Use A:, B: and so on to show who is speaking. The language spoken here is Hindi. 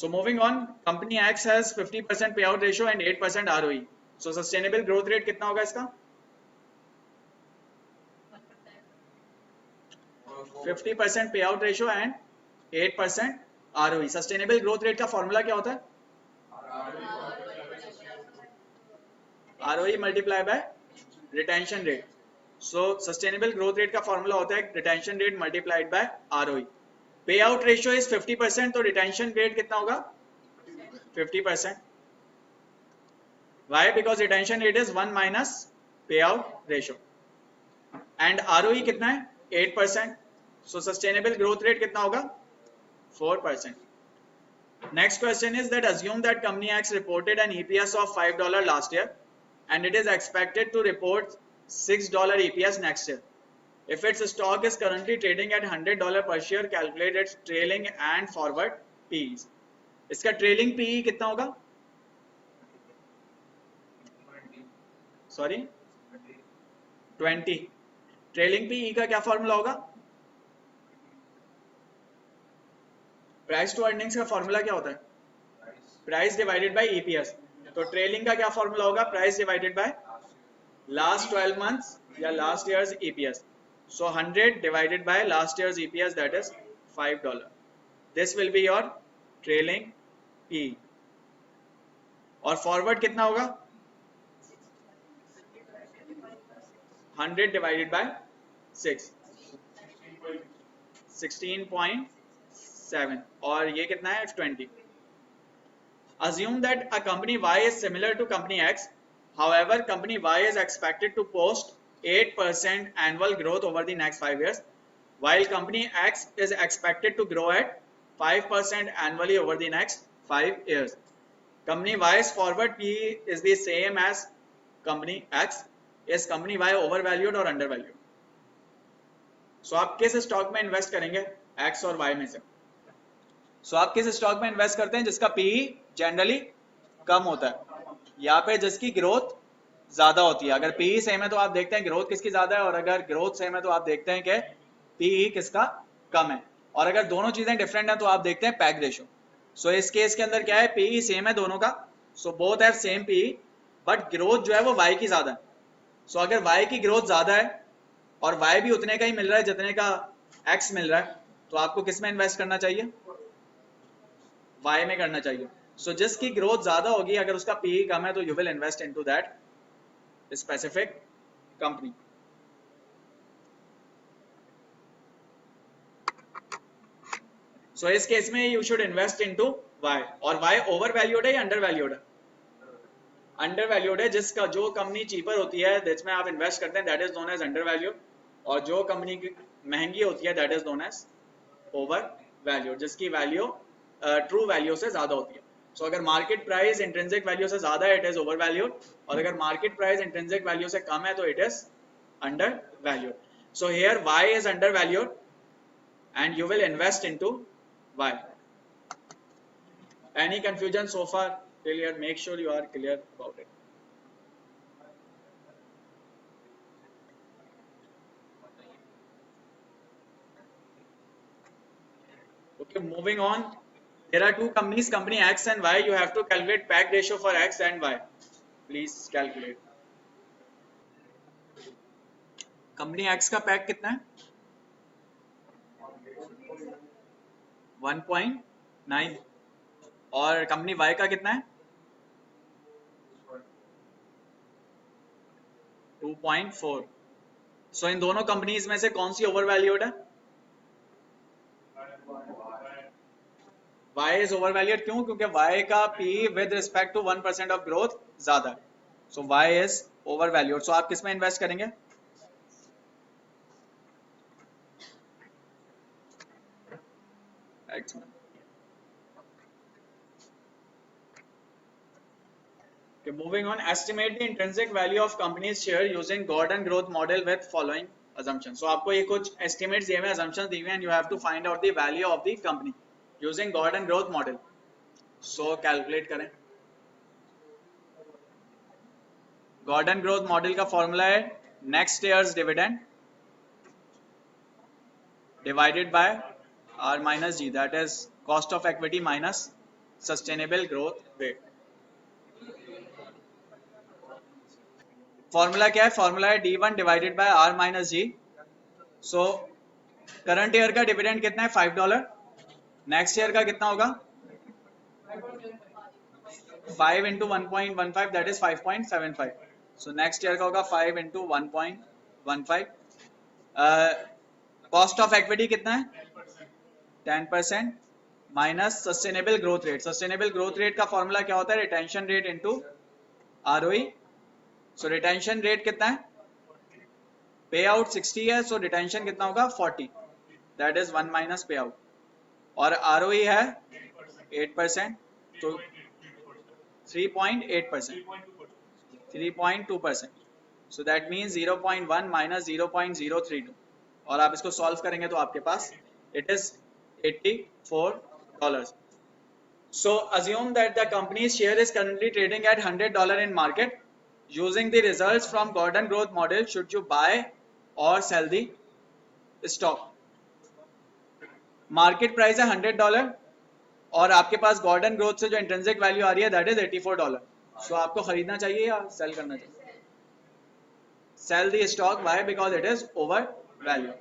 A: So moving on, company X has 50% payout ratio and 8% ROE. So sustainable growth rate कितना होगा इसका? 50% payout ratio and 8% ROE. Sustainable growth rate का फॉर्मूला क्या होता है? ROE multiply by retention rate. So sustainable growth rate का फॉर्मूला होता है retention rate multiplied by ROE. Payout ratio is 50%, तो retention rate कितना होगा? 50%. Why? Because retention rate is 1 minus payout ratio. And ROE कितना है? 8%. So sustainable growth rate कितना होगा? 4%. Next question is that assume that company X reported an EPS of $5 last year and it is expected to report $6 EPS next year. If its stock is currently trading at $100 per share, calculate its trailing and forward PEs. इसका trailing PE कितना होगा? Sorry, 20. Trailing PE का क्या फॉर्मूला होगा? प्राइस टू अर्निंग्स का फॉर्मूला क्या होता है? Price divided by EPS. तो ट्रेलिंग का क्या फॉर्मूला होगा? Price divided by last 12 months या last years EPS. So 100 divided by last years EPS, that is $5. This will be your trailing P. और फॉरवर्ड कितना होगा? 100 डिवाइडेड बाय 6, 16.7. और ये कितना है? 20. Assume that a company Y is similar to company X. However, company Y is expected to post 8% annual growth over the next 5 years, while company X is expected to grow at 5% annually over the next 5 years. Company Y's forward PE is the same as company X. Is company Y overvalued or undervalued? So आप किस स्टॉक में इन्वेस्ट करेंगे? X और Y में से. So आप किस स्टॉक में इन्वेस्ट करते हैं जिसका PE जनरली कम होता है या पे जिसकी ग्रोथ ज्यादा होती है? अगर PE सेम है तो आप देखते हैं ग्रोथ किसकी ज्यादा है, और अगर ग्रोथ सेम है तो आप देखते हैं कि PE किसका कम है. और अगर दोनों चीजें डिफरेंट हैं तो आप देखते हैं पैग रेशो. सो इस केस के अंदर क्या है? PE सेम है दोनों का. So both have same PE, but growth जो है वो Y की ज्यादा है. सो अगर Y की ग्रोथ ज्यादा है और Y भी उतने का ही मिल रहा है जितने का X मिल रहा है, तो आपको किस में इन्वेस्ट करना चाहिए? Y में करना चाहिए. सो जिसकी ग्रोथ ज्यादा होगी, अगर उसका PE कम है, तो you will invest into that specific company. So इस केस में you should invest into Y. और Y ओवर वैल्यूड है या अंडर वैल्यूड है? अंडर वैल्यूड है. जिसका जो कंपनी चीपर होती है जिसमें आप इन्वेस्ट करते हैं, that is known as under valued. और जो कंपनी की महंगी होती है, that is known as over valued, जिसकी वैल्यू ट्रू वैल्यू से ज्यादा होती है. सो अगर मार्केट प्राइस इंट्रिंसिक वैल्यू से ज्यादा है, इट इज ओवर वैल्यूड. और अगर मार्केट प्राइस इंट्रिंसिक वैल्यू से कम है, तो it is under valued. So here Y is under valued and you will invest into Y. Any confusion so far till here? Make sure you are clear about it. Okay, moving on. There are two companies, company X and Y. You have to calculate PAC ratio for X and Y. Please calculate. Company X का PAC कितना है? 1.9. और कंपनी Y का कितना है? 2.4. सो इन दोनों कंपनीज में से कौन सी ओवर वैल्यूड है? Y is over valued. क्यों? क्योंकि Y का PE with respect to 1% of growth ज्यादा है. So Y is over valued. So आप किस में इन्वेस्ट करेंगे? X में. Okay, moving on. Estimate the intrinsic value of company's share using Gordon growth model with following assumptions. So आपको ये कुछ estimates दिए हुए हैं, assumptions दिए हुए हैं, and you have to find out the value of the company using Gordon growth model. So calculate करें. Gordon growth model का formula है next year's dividend divided by R minus G, that is cost of equity minus sustainable growth rate. Formula क्या है? फॉर्मूला है D1 divided by R minus G. So current year का डिविडेंड कितना है? $5. नेक्स्ट ईयर का कितना होगा? 5 into 1.15 that is 5.75. So next year का होगा 5 into 1.15. कॉस्ट ऑफ इक्विटी कितना है? 10% minus sustainable growth rate. Sustainable growth rate का फॉर्मूला क्या होता है? Retention rate into ROE. सो रिटेंशन रेट कितना है? पे आउट 60 है, सो रिटेंशन कितना होगा? 40. दैट इज 1 माइनस पे आउट. और ROE है 8%, तो 3.8%, 3.2%. So that means 0.1 minus 0.032. और आप इसको सॉल्व करेंगे तो आपके पास it is $84. So assume that the company's share is currently trading at $100 in market. Using the results from Gordon growth model, should you buy or sell the stock? Market price है $100 और आपके पास गॉर्डन ग्रोथ से जो इंट्रिंसिक वैल्यू आ रही है दैट इज $84. सो आपको खरीदना चाहिए या सेल करना चाहिए? Sell the stock. Why? Because it is over value.